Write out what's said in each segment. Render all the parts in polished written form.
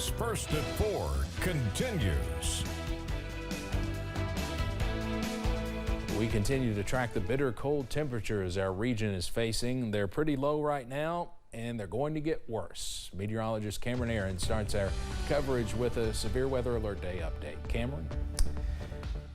News First at 4 continues. We continue to track the bitter cold temperatures our region is facing. They're pretty low right now, and they're going to get worse. Meteorologist Cameron Aaron starts our coverage with a severe weather alert day update. Cameron?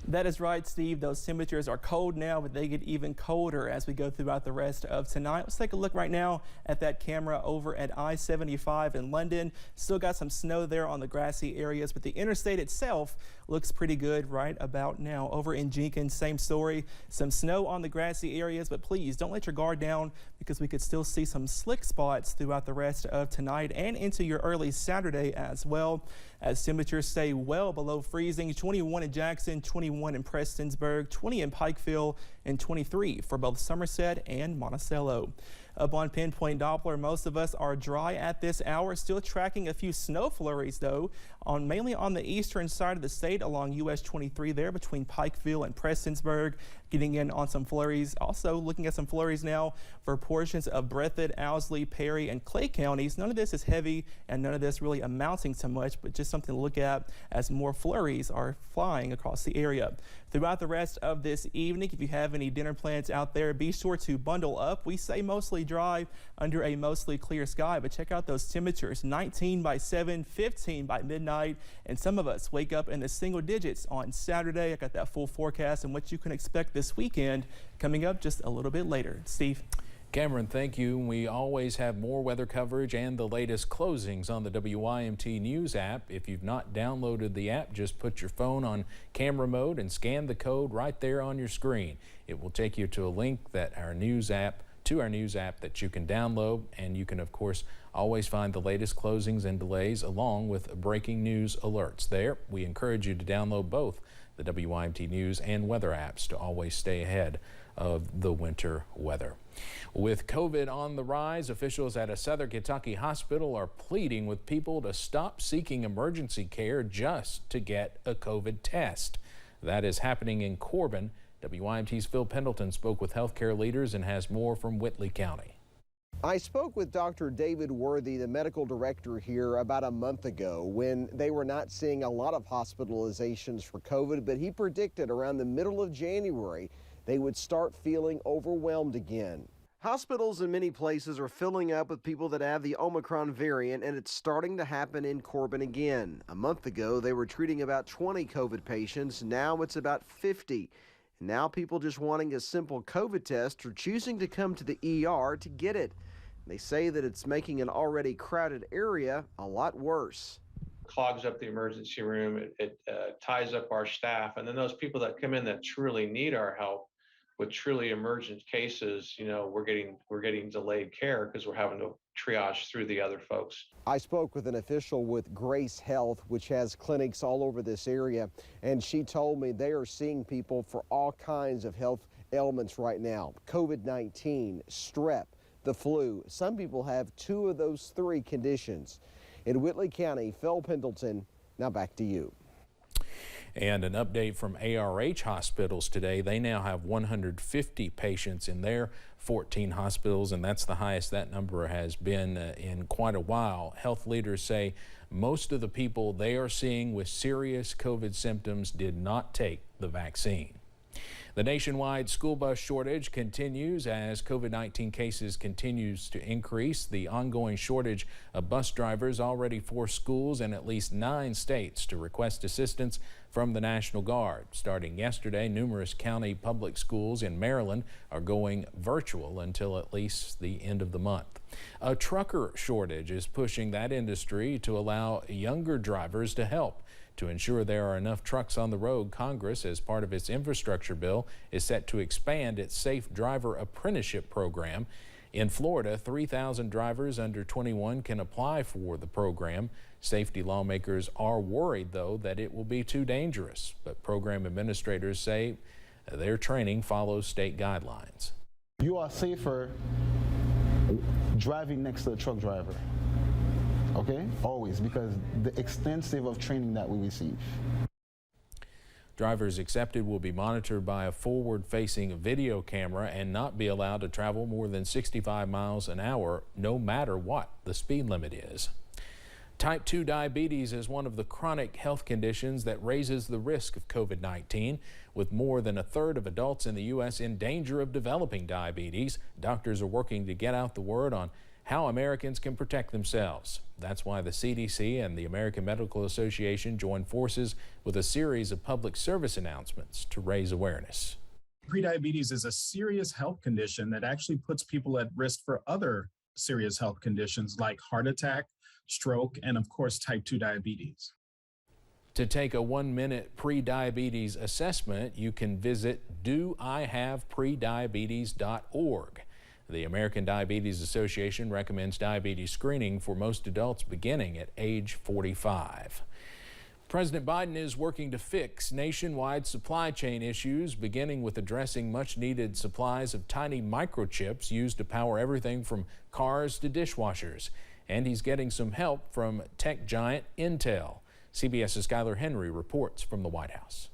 That is right, Steve. Those temperatures are cold now, but they get even colder as we go throughout the rest of tonight. Let's take a look right now at that camera over at I-75 in London. Still got some snow there on the grassy areas, but the interstate itself looks pretty good right about now. Over in Jenkins, same story. Some snow on the grassy areas, but please don't let your guard down because we could still see some slick spots throughout the rest of tonight and into your early Saturday as well, as temperatures stay well below freezing. 21 in Jackson, 21 in Prestonsburg, 20 in Pikeville, and 23 for both Somerset and Monticello. Up on Pinpoint Doppler, most of us are dry at this hour. Still tracking a few snow flurries, though, mainly on the eastern side of the state along US 23 there between Pikeville and Prestonsburg. Getting in on some flurries. Also looking at some flurries now for portions of Breathitt, Owsley, Perry, and Clay counties. None of this is heavy and none of this really amounting to much, but just something to look at as more flurries are flying across the area. Throughout the rest of this evening, if you have any dinner plans out there, be sure to bundle up. We say mostly dry under a mostly clear sky, but check out those temperatures. 19 by 7, 15 by midnight, and some of us wake up in the single digits on Saturday. I got that full forecast and what you can expect this weekend coming up just a little bit later. Steve? Cameron, thank you. We always have more weather coverage and the latest closings on the WYMT News app. If you've not downloaded the app, just put your phone on camera mode and scan the code right there on your screen. It will take you to a link that our news app that you can download, and you can of course always find the latest closings and delays along with breaking news alerts. There, we encourage you to download both the WYMT News and weather apps to always stay ahead of the winter weather. With COVID on the rise, officials at a Southern Kentucky hospital are pleading with people to stop seeking emergency care just to get a COVID test. That is happening in Corbin. WYMT's Phil Pendleton spoke with healthcare leaders and has more from Whitley County. I spoke with Dr. David Worthy, the medical director here, about a month ago when they were not seeing a lot of hospitalizations for COVID, but he predicted around the middle of January they would start feeling overwhelmed again. Hospitals in many places are filling up with people that have the Omicron variant, and it's starting to happen in Corbin again. A month ago, they were treating about 20 COVID patients. Now it's about 50. Now people just wanting a simple COVID test are choosing to come to the ER to get it. They say that it's making an already crowded area a lot worse. Clogs up the emergency room, it ties up our staff, and then those people that come in that truly need our help with truly emergent cases, you know, we're getting delayed care because we're having to triage through the other folks. I spoke with an official with Grace Health, which has clinics all over this area, and she told me they are seeing people for all kinds of health ailments right now. COVID-19, strep, the flu. Some people have 2 of those 3 conditions. In Whitley County, Phil Pendleton, now back to you. And an update from ARH hospitals today. They now have 150 patients in their 14 hospitals, and that's the highest that number has been in quite a while. Health leaders say most of the people they are seeing with serious COVID symptoms did not take the vaccine. The nationwide school bus shortage continues as COVID-19 cases continues to increase. The ongoing shortage of bus drivers already forced schools in at least 9 states to request assistance from the National Guard. Starting yesterday, numerous county public schools in Maryland are going virtual until at least the end of the month. A trucker shortage is pushing that industry to allow younger drivers to help. To ensure there are enough trucks on the road, Congress, as part of its infrastructure bill, is set to expand its safe driver apprenticeship program. In Florida, 3,000 drivers under 21 can apply for the program. Safety lawmakers are worried, though, that it will be too dangerous, but program administrators say their training follows state guidelines. You are safer driving next to a truck driver. Okay, always, because the extensive of training that we receive. Drivers accepted will be monitored by a forward-facing video camera and not be allowed to travel more than 65 miles an hour, no matter what the speed limit is. Type 2 diabetes is one of the chronic health conditions that raises the risk of COVID-19. With more than a third of adults in the U.S. in danger of developing diabetes, doctors are working to get out the word on how Americans can protect themselves. That's why the CDC and the American Medical Association joined forces with a series of public service announcements to raise awareness. Prediabetes is a serious health condition that actually puts people at risk for other serious health conditions like heart attack, stroke, and of course type 2 diabetes. To take a 1-minute pre-diabetes assessment, you can visit doihaveprediabetes.org. The American Diabetes Association recommends diabetes screening for most adults beginning at age 45. President Biden is working to fix nationwide supply chain issues, beginning with addressing much-needed supplies of tiny microchips used to power everything from cars to dishwashers. And he's getting some help from tech giant Intel. CBS's Skylar Henry reports from the White House.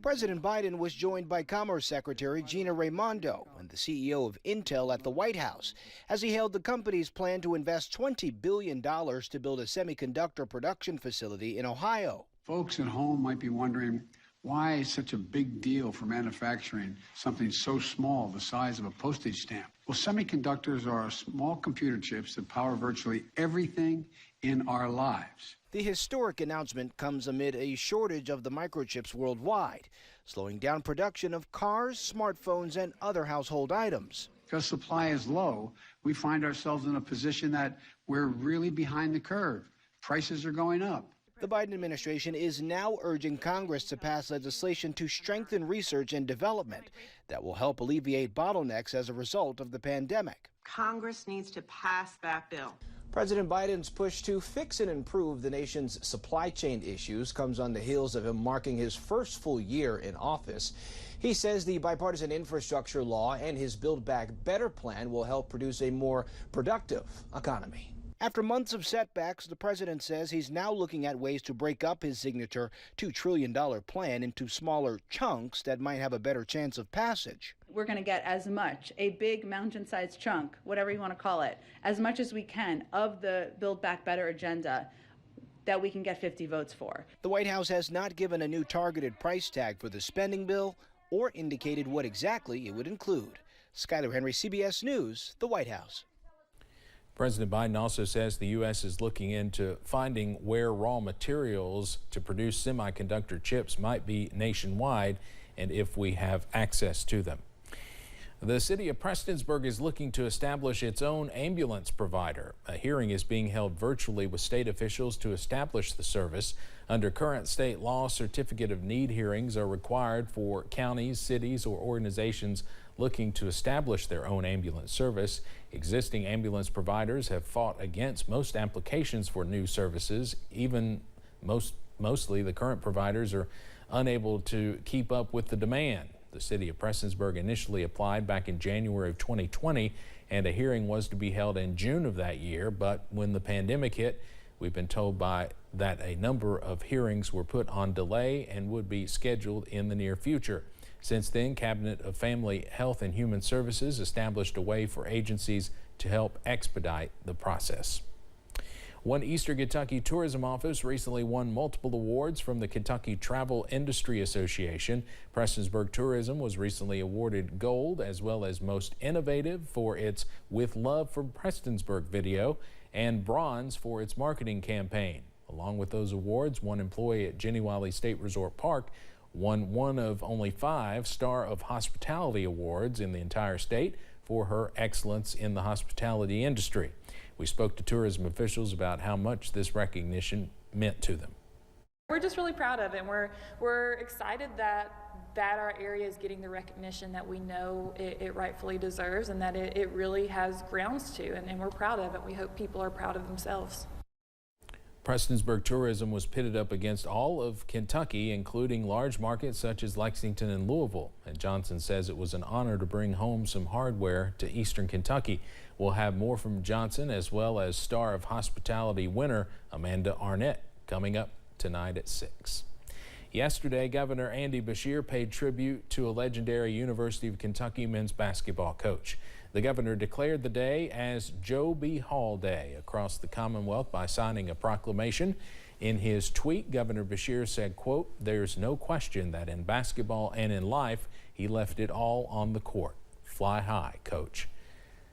President Biden was joined by Commerce Secretary Gina Raimondo and the CEO of Intel at the White House as he hailed the company's plan to invest $20 billion to build a semiconductor production facility in Ohio. Folks at home might be wondering why it's such a big deal for manufacturing something so small, the size of a postage stamp. Well, semiconductors are small computer chips that power virtually everything in our lives. The historic announcement comes amid a shortage of the microchips worldwide, slowing down production of cars, smartphones, and other household items. Because supply is low, we find ourselves in a position that we're really behind the curve. Prices are going up. The Biden administration is now urging Congress to pass legislation to strengthen research and development that will help alleviate bottlenecks as a result of the pandemic. Congress needs to pass that bill. President Biden's push to fix and improve the nation's supply chain issues comes on the heels of him marking his first full year in office. He says the bipartisan infrastructure law and his Build Back Better plan will help produce a more productive economy. After months of setbacks, the president says he's now looking at ways to break up his signature $2 trillion plan into smaller chunks that might have a better chance of passage. We're going to get as much, a big mountain-sized chunk, whatever you want to call it, as much as we can of the Build Back Better agenda that we can get 50 votes for. The White House has not given a new targeted price tag for the spending bill or indicated what exactly it would include. Skylar Henry, CBS News, the White House. President Biden also says the U.S. is looking into finding where raw materials to produce semiconductor chips might be nationwide and if we have access to them. The city of Prestonsburg is looking to establish its own ambulance provider. A hearing is being held virtually with state officials to establish the service. Under current state law, certificate of need hearings are required for counties, cities, or organizations looking to establish their own ambulance service. Existing ambulance providers have fought against most applications for new services. Even mostly the current providers are unable to keep up with the demand. The city of Prestonsburg initially applied back in January of 2020, and a hearing was to be held in June of that year. But when the pandemic hit, we've been told that a number of hearings were put on delay and would be scheduled in the near future. Since then, Cabinet of Family Health and Human Services established a way for agencies to help expedite the process. One Eastern Kentucky tourism office recently won multiple awards from the Kentucky Travel Industry Association. Prestonsburg Tourism was recently awarded gold as well as most innovative for its With Love from Prestonsburg video and bronze for its marketing campaign. Along with those awards, one employee at Jenny-Wiley State Resort Park won one of only 5 Star of Hospitality awards in the entire state for her excellence in the hospitality industry. We spoke to tourism officials about how much this recognition meant to them. We're just really proud of it, and we're excited that our area is getting the recognition that we know it rightfully deserves, and that it really has grounds to, and we're proud of it. We hope people are proud of themselves. Prestonsburg tourism was pitted up against all of Kentucky, including large markets such as Lexington and Louisville. And Johnson says it was an honor to bring home some hardware to Eastern Kentucky. We'll have more from Johnson as well as Star of Hospitality winner Amanda Arnett coming up tonight at 6. Yesterday, Governor Andy Beshear paid tribute to a legendary University of Kentucky men's basketball coach. The governor declared the day as Joe B. Hall Day across the Commonwealth by signing a proclamation. In his tweet, Governor Beshear said, quote, "There's no question that in basketball and in life, he left it all on the court. Fly high, Coach."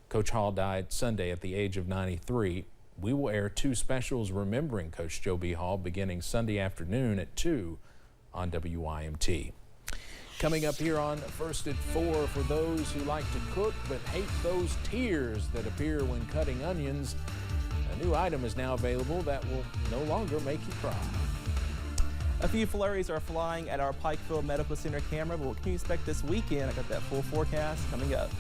Coach Hall died Sunday at the age of 93. We will air 2 specials remembering Coach Joe B. Hall beginning Sunday afternoon at 2 on WYMT. Coming up here on First at 4, for those who like to cook but hate those tears that appear when cutting onions, a new item is now available that will no longer make you cry. A few flurries are flying at our Pikeville Medical Center camera, but what can you expect this weekend? I got that full forecast coming up.